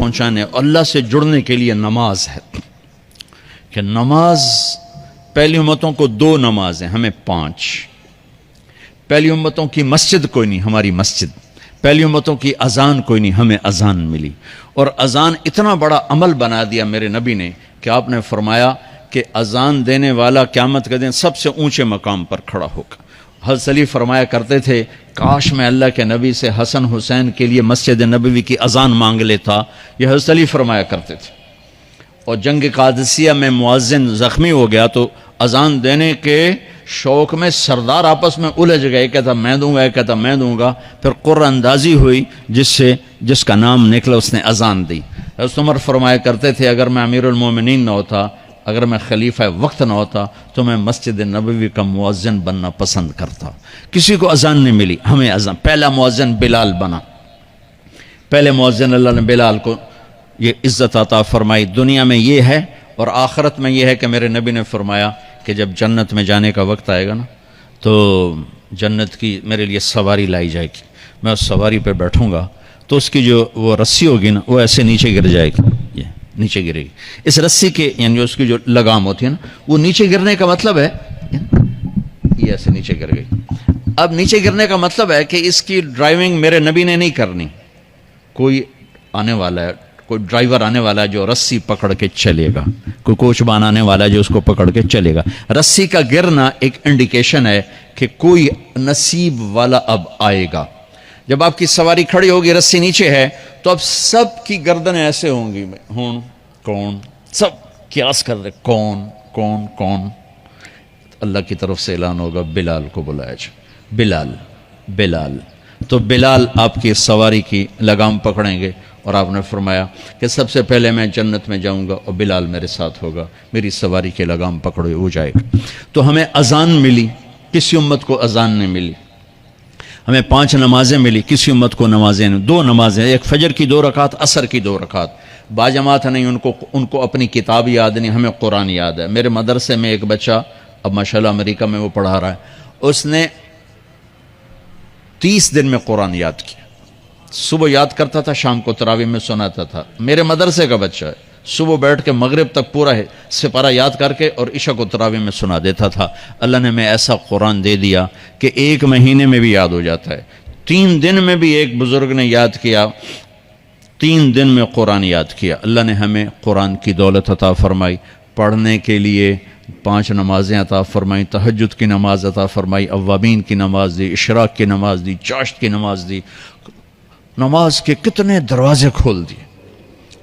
پہنچانے اللہ سے جڑنے کے لیے نماز ہے کہ نماز پہلی امتوں کو 2 نمازیں، ہمیں 5۔ پہلی امتوں کی مسجد کوئی نہیں، ہماری مسجد۔ پہلی امتوں کی اذان کوئی نہیں، ہمیں اذان ملی۔ اور اذان اتنا بڑا عمل بنا دیا میرے نبی نے کہ آپ نے فرمایا کہ اذان دینے والا قیامت کے دن سب سے اونچے مقام پر کھڑا ہوگا۔ حضرت علی فرمایا کرتے تھے کاش میں اللہ کے نبی سے حسن حسین کے لیے مسجد نبوی کی اذان مانگ لیتا، یہ حضرت علی فرمایا کرتے تھے۔ اور جنگ قادسیہ میں مؤذن زخمی ہو گیا تو اذان دینے کے شوق میں سردار آپس میں الجھ گئے، کہتا میں دوں گا، کہتا میں دوں گا، پھر قرہ اندازی ہوئی جس کا نام نکلا اس نے اذان دی۔ حضرت عمر فرمایا کرتے تھے اگر میں امیر المومنین نہ ہوتا، اگر میں خلیفہ وقت نہ ہوتا تو میں مسجد نبوی کا مؤذن بننا پسند کرتا۔ کسی کو اذان نہیں ملی، ہمیں اذان۔ پہلا مؤذن بلال بنا، پہلے مؤذن اللہ نے بلال کو یہ عزت عطا فرمائی۔ دنیا میں یہ ہے اور آخرت میں یہ ہے کہ میرے نبی نے فرمایا کہ جب جنت میں جانے کا وقت آئے گا نا تو جنت کی میرے لیے سواری لائی جائے گی، میں اس سواری پہ بیٹھوں گا تو اس کی جو وہ رسی ہوگی نا وہ ایسے نیچے گر جائے گی، یہ نیچے گرے گی۔ اس رسی کے یعنی اس کی جو لگام ہوتی ہے نا وہ نیچے گرنے کا مطلب ہے یہ ایسے نیچے گر گئی۔ اب نیچے گرنے کا مطلب ہے کہ اس کی ڈرائیونگ میرے نبی نے نہیں کرنی، کوئی آنے والا ہے، کوئی ڈرائیور آنے والا ہے جو رسی پکڑ کے چلے گا، کوئی کوچبان آنے والا ہے جو اس کو پکڑ کے چلے گا۔ رسی کا گرنا ایک انڈیکیشن ہے کہ کوئی نصیب والا اب آئے گا۔ جب آپ کی سواری کھڑی ہوگی، رسی نیچے ہے، تو اب سب کی گردنیں ایسے ہوں گی، کون، سب قیاس کر رہے کون۔ اللہ کی طرف سے اعلان ہوگا بلال کو بلایا جائے، بلال۔ تو بلال آپ کی سواری کی لگام پکڑیں گے اور آپ نے فرمایا کہ سب سے پہلے میں جنت میں جاؤں گا اور بلال میرے ساتھ ہوگا، میری سواری کی لگام پکڑے ہو جائے گا۔ تو ہمیں اذان ملی، کسی امت کو اذان نہیں ملی۔ ہمیں 5 نمازیں ملی، کسی امت کو نمازیں نہیں۔ 2 نمازیں، ایک فجر کی 2 رکعت، عصر کی 2 رکعت۔ باجماعت نہیں، ان کو اپنی کتاب یاد نہیں، ہمیں قرآن یاد ہے۔ میرے مدرسے میں ایک بچہ اب ماشاءاللہ امریکہ میں وہ پڑھا رہا ہے، اس نے 30 دن میں قرآن یاد کیا۔ صبح یاد کرتا تھا، شام کو تراویح میں سناتا تھا۔ میرے مدرسے کا بچہ ہے، صبح بیٹھ کے مغرب تک پورا ہے سپارہ یاد کر کے اور عشاء کو تراویح میں سنا دیتا تھا۔ اللہ نے میں ایسا قرآن دے دیا کہ 1 مہینے میں بھی یاد ہو جاتا ہے۔ 3 دن میں بھی ایک بزرگ نے یاد کیا، 3 دن میں قرآن یاد کیا۔ اللہ نے ہمیں قرآن کی دولت عطا فرمائی، پڑھنے کے لیے 5 نمازیں عطا فرمائی، تہجد کی نماز عطا فرمائی، اوابین کی نماز دی، اشراق کی نماز دی، چاشت کی نماز دی۔ نماز کے کتنے دروازے کھول دیے۔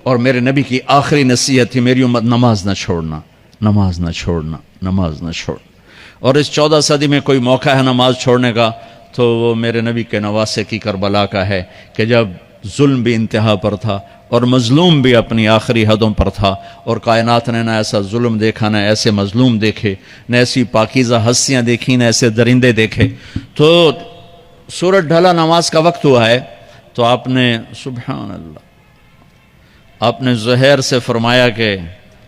اور میرے نبی کی آخری نصیحت تھی میری امت نماز نہ چھوڑنا، نماز نہ چھوڑنا، نماز نہ چھوڑنا۔ اور اس 14 صدی میں کوئی موقع ہے نماز چھوڑنے کا تو وہ میرے نبی کے نواسے کی کربلا کا ہے کہ جب ظلم بھی انتہا پر تھا اور مظلوم بھی اپنی آخری حدوں پر تھا، اور کائنات نے نہ ایسا ظلم دیکھا، نہ ایسے مظلوم دیکھے، نہ ایسی پاکیزہ ہستیاں دیکھی، نہ ایسے درندے دیکھے۔ تو سورج ڈھلا، نماز کا وقت ہوا ہے، تو آپ نے سبحان اللہ، آپ نے زہیر سے فرمایا کہ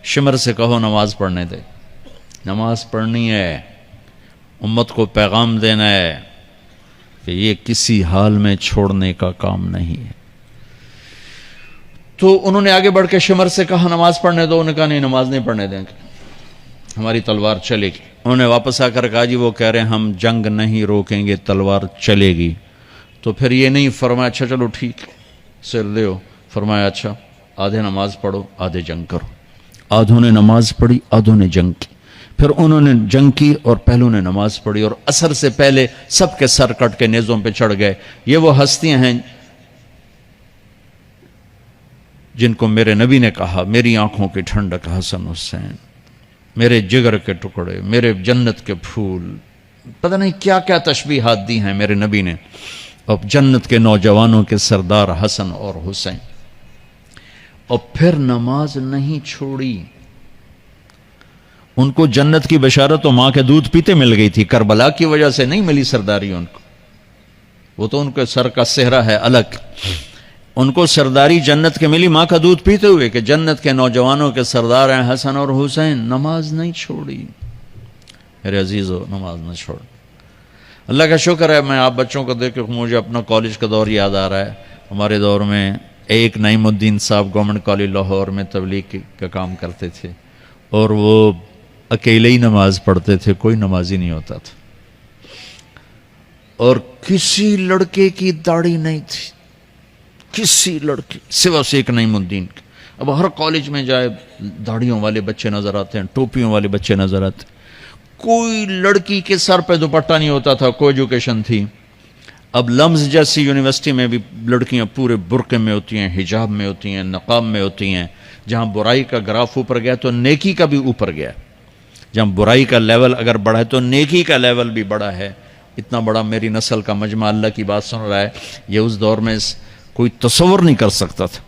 شمر سے کہو نماز پڑھنے دے، نماز پڑھنی ہے، امت کو پیغام دینا ہے کہ یہ کسی حال میں چھوڑنے کا کام نہیں ہے۔ تو انہوں نے آگے بڑھ کے شمر سے کہا نماز پڑھنے دو، انہوں نے کہا نہیں نماز نہیں پڑھنے دیں گے، ہماری تلوار چلے گی۔ انہوں نے واپس آ کر کہا جی وہ کہہ رہے ہیں ہم جنگ نہیں روکیں گے، تلوار چلے گی۔ تو پھر یہ نہیں فرمایا اچھا چلو ٹھیک سر دیو، فرمایا اچھا آدھے نماز پڑھو آدھے جنگ کرو۔ آدھوں نے نماز پڑھی، آدھوں نے جنگ کی۔ پھر انہوں نے جنگ کی اور پہلوں نے نماز پڑھی، اور عصر سے پہلے سب کے سر کٹ کے نیزوں پہ چڑھ گئے۔ یہ وہ ہستیاں ہیں جن کو میرے نبی نے کہا میری آنکھوں کی ٹھنڈک حسن حسین، میرے جگر کے ٹکڑے، میرے جنت کے پھول، پتہ نہیں کیا کیا تشبیہات دی ہیں میرے نبی نے، اور جنت کے نوجوانوں کے سردار حسن اور حسین۔ اور پھر نماز نہیں چھوڑی۔ ان کو جنت کی بشارت تو ماں کے دودھ پیتے مل گئی تھی، کربلا کی وجہ سے نہیں ملی سرداری ان کو، وہ تو ان کے سر کا صحرا ہے الگ۔ ان کو سرداری جنت کے ملی ماں کا دودھ پیتے ہوئے کہ جنت کے نوجوانوں کے سردار ہیں حسن اور حسین۔ نماز نہیں چھوڑی میرے عزیزو، نماز نہ چھوڑ۔ اللہ کا شکر ہے، میں آپ بچوں کو دیکھ کے مجھے اپنا کالج کا دور یاد آ رہا ہے۔ ہمارے دور میں ایک نعیم الدین صاحب گورنمنٹ کالج لاہور میں تبلیغ کا کام کرتے تھے، اور وہ اکیلے ہی نماز پڑھتے تھے، کوئی نمازی نہیں ہوتا تھا، اور کسی لڑکے کی داڑھی نہیں تھی، کسی لڑکی سوا سے ایک نعیم الدین کی۔ اب ہر کالج میں جائے داڑھیوں والے بچے نظر آتے ہیں، ٹوپیوں والے بچے نظر آتے ہیں، کوئی لڑکی کے سر پہ دوپٹہ نہیں ہوتا تھا، کوئی ایجوکیشن تھی۔ اب لمز جیسی یونیورسٹی میں بھی لڑکیاں پورے برقعے میں ہوتی ہیں، حجاب میں ہوتی ہیں، نقاب میں ہوتی ہیں۔ جہاں برائی کا گراف اوپر گیا تو نیکی کا بھی اوپر گیا، جہاں برائی کا لیول اگر بڑھا ہے تو نیکی کا لیول بھی بڑا ہے۔ اتنا بڑا میری نسل کا مجمع اللہ کی بات سن رہا ہے، یہ اس دور میں کوئی تصور نہیں کر سکتا تھا۔